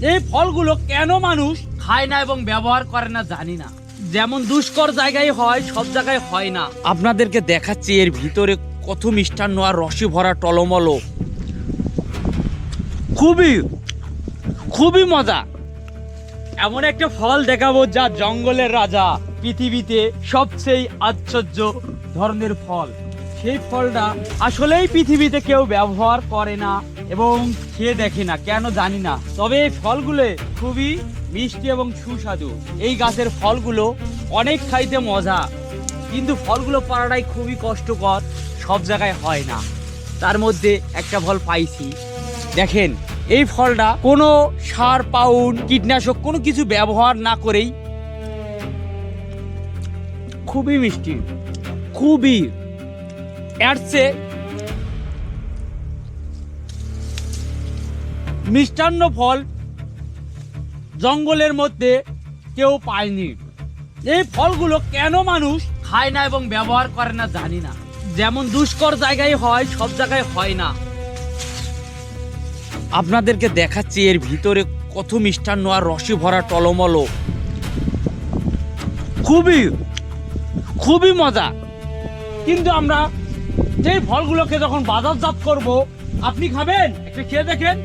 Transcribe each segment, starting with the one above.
এই ফলগুলো কেন মানুষ খায় না এবং ব্যবহার করে না জানি না। যেমন দুষ্কর জায়গায় হয়, সব জায়গায় হয় না। আপনাদেরকে দেখাচ্ছি এর ভিতরে কত মিষ্টান্ন আর রসে ভরা টলমলো। খুবই খুবই মজা। এমন একটা ফল দেখাবো যা জঙ্গলের রাজা, পৃথিবীতে সবচেয়ে আশ্চর্য ধরনের ফল। সেই ফলটা আসলেই পৃথিবীতে কেউ ব্যবহার করে না এবং খেয়ে দেখে না, কেন জানি না। তবে এই ফলগুলো খুবই মিষ্টি এবং সুস্বাদু। এই গাছের ফলগুলো অনেক খাইতে মজা, কিন্তু ফলগুলো পাড়াটাই খুবই কষ্টকর, সব জায়গায় হয় না। তার মধ্যে একটা ফল পাইছি, দেখেন। এই ফলটা কোনো সার পাউন কীটনাশক কোনো কিছু ব্যবহার না করেই খুবই মিষ্টি, খুবই। এর চেয়ে মিষ্টান্ন ফল জঙ্গলের মধ্যে কেউ পায়নি। এই ফলগুলো কেন মানুষ খায় না এবং ব্যবহার করে না জানি না। যেমন দুষ্কর জায়গায় হয়, সব জায়গায় হয় না। আপনাদেরকে দেখাচ্ছি এর ভিতরে কত মিষ্টান্ন আর রসে ভরা টলমলো। খুবই খুবই মজা। কিন্তু আমরা যেই ফলগুলোকে যখন বাজারজাত করব, আপনি খাবেন, একটা খেয়ে দেখেন।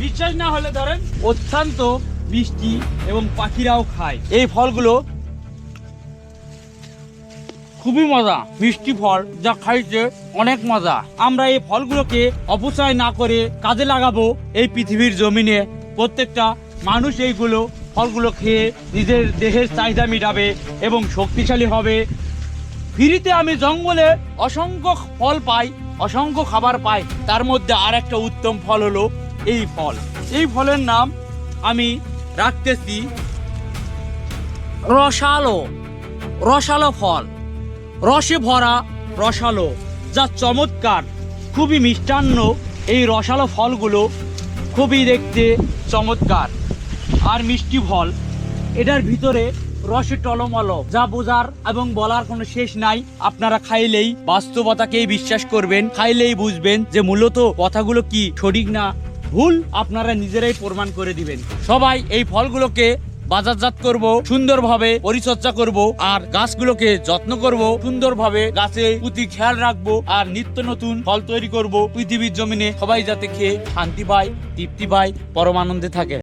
বিশ্বাস না হলে ধরেন, অত্যন্ত মিষ্টি এবং পাখিরাও খায় এই ফলগুলো। খুবই মজা, মিষ্টি ফল যা খাইতে অনেক মজা। আমরা এই ফলগুলোকে অপচয় না করে কাজে লাগাবো। এই পৃথিবীর জমিনে প্রত্যেকটা মানুষ এইগুলো ফলগুলো খেয়ে নিজের দেহের চাহিদা মেটাবে এবং শক্তিশালী হবে। ফ্রিতে আমি জঙ্গলে অসংখ্য ফল পাই, অসংখ্য খাবার পাই। তার মধ্যে আর একটা উত্তম ফল হলো এই ফল। এই ফলের নাম আমি রাখতেছি রসালো। রসালো ফল, রসে ভরা রসালো, যা চমৎকার, খুবই মিষ্টান্ন। এই রসালো ফলগুলো খুবই দেখতে চমৎকার আর মিষ্টি ফল। এটার ভিতরে রসে টলমলো, যা বোঝার এবং বলার কোনো শেষ নাই। আপনারা খাইলেই বাস্তবতাকেই বিশ্বাস করবেন, খাইলেই বুঝবেন যে মূলত কথাগুলো কি সঠিক না ভুল, আপনারা নিজেরাই প্রমাণ করে দিবেন। সবাই এই ফলগুলোকে বাজারজাত করব, সুন্দরভাবে পরিচর্যা করব, আর গাছগুলোকে যত্ন করব সুন্দরভাবে, গাছে প্রতি খেয়াল রাখবো, আর নিত্য নতুন ফল তৈরি করব। পৃথিবীর জমিনে সবাই যাতে খেয়ে শান্তি পায়, তৃপ্তি পায়, পরম আনন্দে থাকে।